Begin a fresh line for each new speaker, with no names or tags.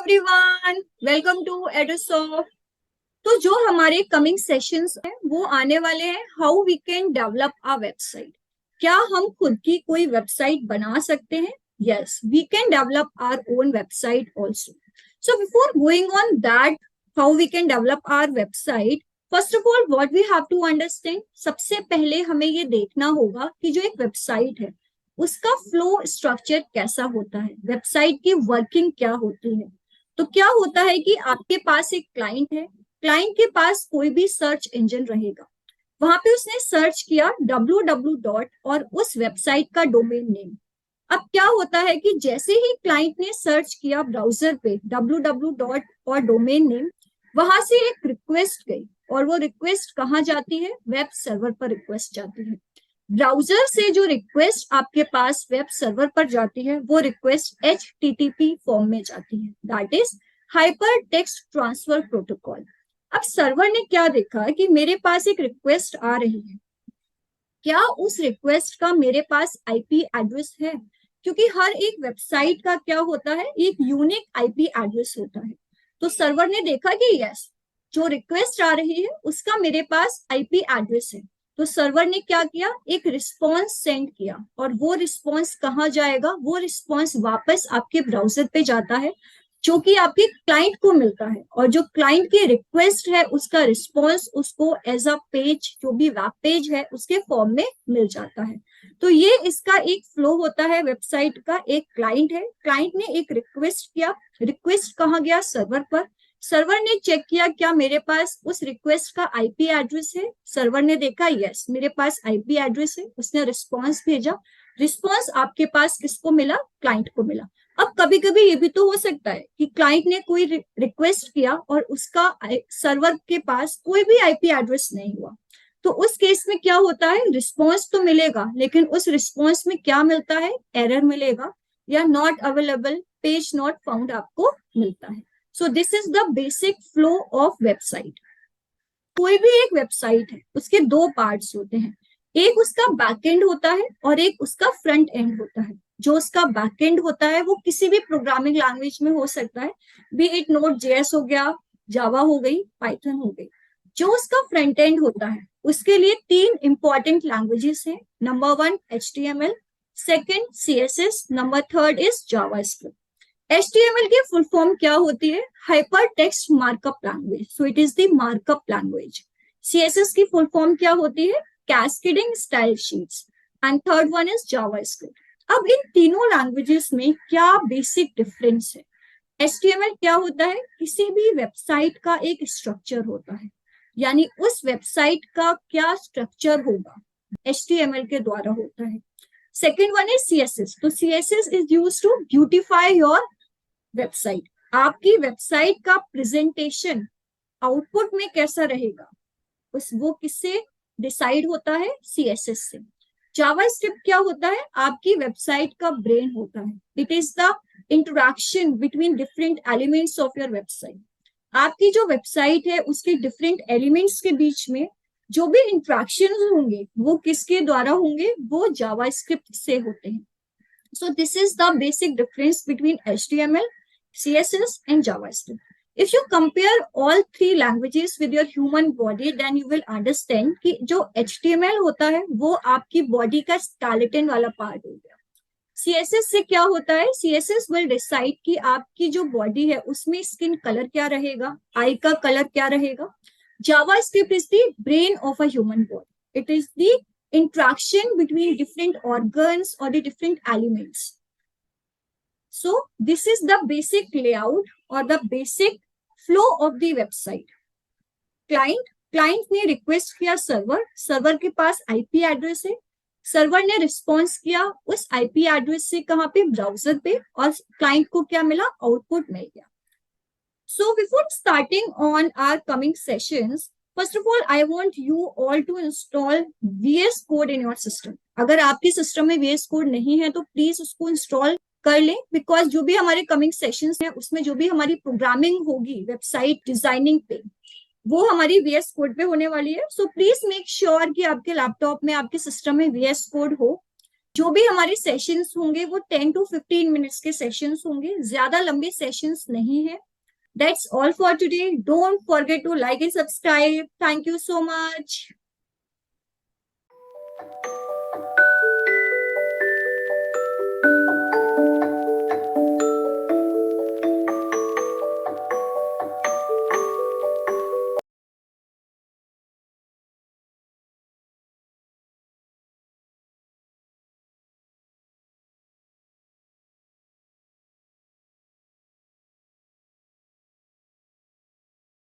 Everyone, welcome to एडुसॉफ्ट। तो जो हमारे कमिंग सेशंस हैं वो आने वाले हैं how we can develop a website. क्या हम खुद की कोई वेबसाइट बना सकते हैं? Yes, we can develop our own website also. So before going on that how we can develop our website, first of all what we have to understand, सबसे पहले हमें ये देखना होगा कि जो एक वेबसाइट है उसका फ्लो स्ट्रक्चर कैसा होता है, वेबसाइट की वर्किंग क्या होती है। तो क्या होता है कि आपके पास एक क्लाइंट है, क्लाइंट के पास कोई भी सर्च इंजन रहेगा, वहां पे उसने सर्च किया www और उस वेबसाइट का डोमेन नेम। अब क्या होता है कि जैसे ही क्लाइंट ने सर्च किया ब्राउजर पे www और डोमेन नेम, वहां से एक रिक्वेस्ट गई और वो रिक्वेस्ट कहाँ जाती है? वेब सर्वर पर रिक्वेस्ट जाती है। ब्राउजर से जो रिक्वेस्ट आपके पास वेब सर्वर पर जाती है वो रिक्वेस्ट HTTP फॉर्म में जाती है, that is hyper text transfer protocol. अब सर्वर ने क्या देखा कि मेरे पास एक रिक्वेस्ट आ रही है, क्या उस रिक्वेस्ट का मेरे पास आईपी एड्रेस है? क्योंकि हर एक वेबसाइट का क्या होता है, एक यूनिक आईपी एड्रेस होता है। तो सर्वर ने देखा कि यस, जो रिक्वेस्ट आ रही है उसका मेरे पास आईपी एड्रेस है। तो सर्वर ने क्या किया, एक रिस्पॉन्स सेंड किया और वो रिस्पॉन्स कहाँ जाएगा? वो रिस्पॉन्स वापस आपके ब्राउजर पे जाता है जो कि आपके क्लाइंट को मिलता है, और जो क्लाइंट की रिक्वेस्ट है उसका रिस्पॉन्स उसको एज अ पेज, जो भी वेब पेज है उसके फॉर्म में मिल जाता है। तो ये इसका एक फ्लो होता है वेबसाइट का। एक क्लाइंट है, क्लाइंट ने एक रिक्वेस्ट किया, रिक्वेस्ट कहाँ गया? सर्वर पर। सर्वर ने चेक किया क्या मेरे पास उस रिक्वेस्ट का आईपी एड्रेस है? सर्वर ने देखा यस मेरे पास आईपी एड्रेस है, उसने रिस्पॉन्स भेजा। रिस्पॉन्स आपके पास किसको मिला? क्लाइंट को मिला। अब कभी कभी ये भी तो हो सकता है कि क्लाइंट ने कोई रिक्वेस्ट किया और उसका सर्वर के पास कोई भी आईपी एड्रेस नहीं हुआ। तो उस केस में क्या होता है, रिस्पॉन्स तो मिलेगा लेकिन उस रिस्पॉन्स में क्या मिलता है? एरर मिलेगा या not available, page not found आपको मिलता है। So this is the basic flow of website. कोई भी एक वेबसाइट है उसके दो पार्ट्स होते हैं, एक उसका बैकएंड होता है और एक उसका फ्रंट एंड होता है। जो उसका बैकएंड होता है वो किसी भी प्रोग्रामिंग लैंग्वेज में हो सकता है, बी इट नोट जेएस हो गया, जावा हो गई, पाइथन हो गई। जो उसका फ्रंट एंड होता है उसके लिए तीन इंपॉर्टेंट लैंग्वेजेस हैं। Number one HTML, second CSS, number third is JavaScript. HTML की फुल फॉर्म क्या होती है? Hyper text markup language, so it is the markup language. CSS की फुल फॉर्म क्या होती है? Cascading style sheets. And third one is JavaScript. अब इन तीनों लैंग्वेजेस में क्या बेसिक डिफरेंस है? HTML क्या होता है? किसी भी वेबसाइट का एक स्ट्रक्चर होता है, यानी उस वेबसाइट का क्या स्ट्रक्चर होगा HTML के द्वारा होता है। सेकेंड वन इज CSS, तो CSS is use to beautify your website. आपकी वेबसाइट का प्रेजेंटेशन आउटपुट में कैसा रहेगा उस वो किससे डिसाइड होता है? CSS से। जावास्क्रिप्ट क्या होता है? आपकी वेबसाइट का ब्रेन होता है, it is the interaction between different elements of your website. आपकी जो वेबसाइट है उसके डिफरेंट एलिमेंट्स के बीच में जो भी इंटरेक्शन होंगे वो किसके द्वारा होंगे? वो जावास्क्रिप्ट से होते हैं। So this is the basic difference between HTML, CSS and JavaScript. If you compare all three languages with your human body, then you will understand कि जो HTML होता है वो आपकी बॉडी का skeleton वाला पार्ट हो गया। CSS से क्या होता है? CSS will decide कि आपकी जो बॉडी है उसमें स्किन कलर क्या रहेगा, आई का कलर क्या रहेगा। JavaScript is the brain of a human body. It is the interaction between different organs or the different elements. So this is the basic layout or the basic flow of the website. Client ने request किया server, server के पास IP address है, server ने response किया उस IP address से, कहाँ पे? ब्राउजर पे, और क्लाइंट को क्या मिला? आउटपुट मिल गया। So before starting on our coming sessions, first of all, I want you all to install VS Code in your system. अगर आपके सिस्टम में VS Code नहीं है तो प्लीज उसको इंस्टॉल कर लें, बिकॉज जो भी हमारे कमिंग सेशंस हैं उसमें जो भी हमारी प्रोग्रामिंग होगी वेबसाइट डिजाइनिंग पे वो हमारी VS Code पे होने वाली है। सो प्लीज मेक श्योर कि आपके लैपटॉप में, आपके सिस्टम में VS Code हो। जो भी हमारे सेशंस होंगे वो 10 to 15 मिनट्स के सेशंस होंगे, ज्यादा लंबे सेशंस नहीं है. That's all for today. Don't forget to like and subscribe. Thank you so much.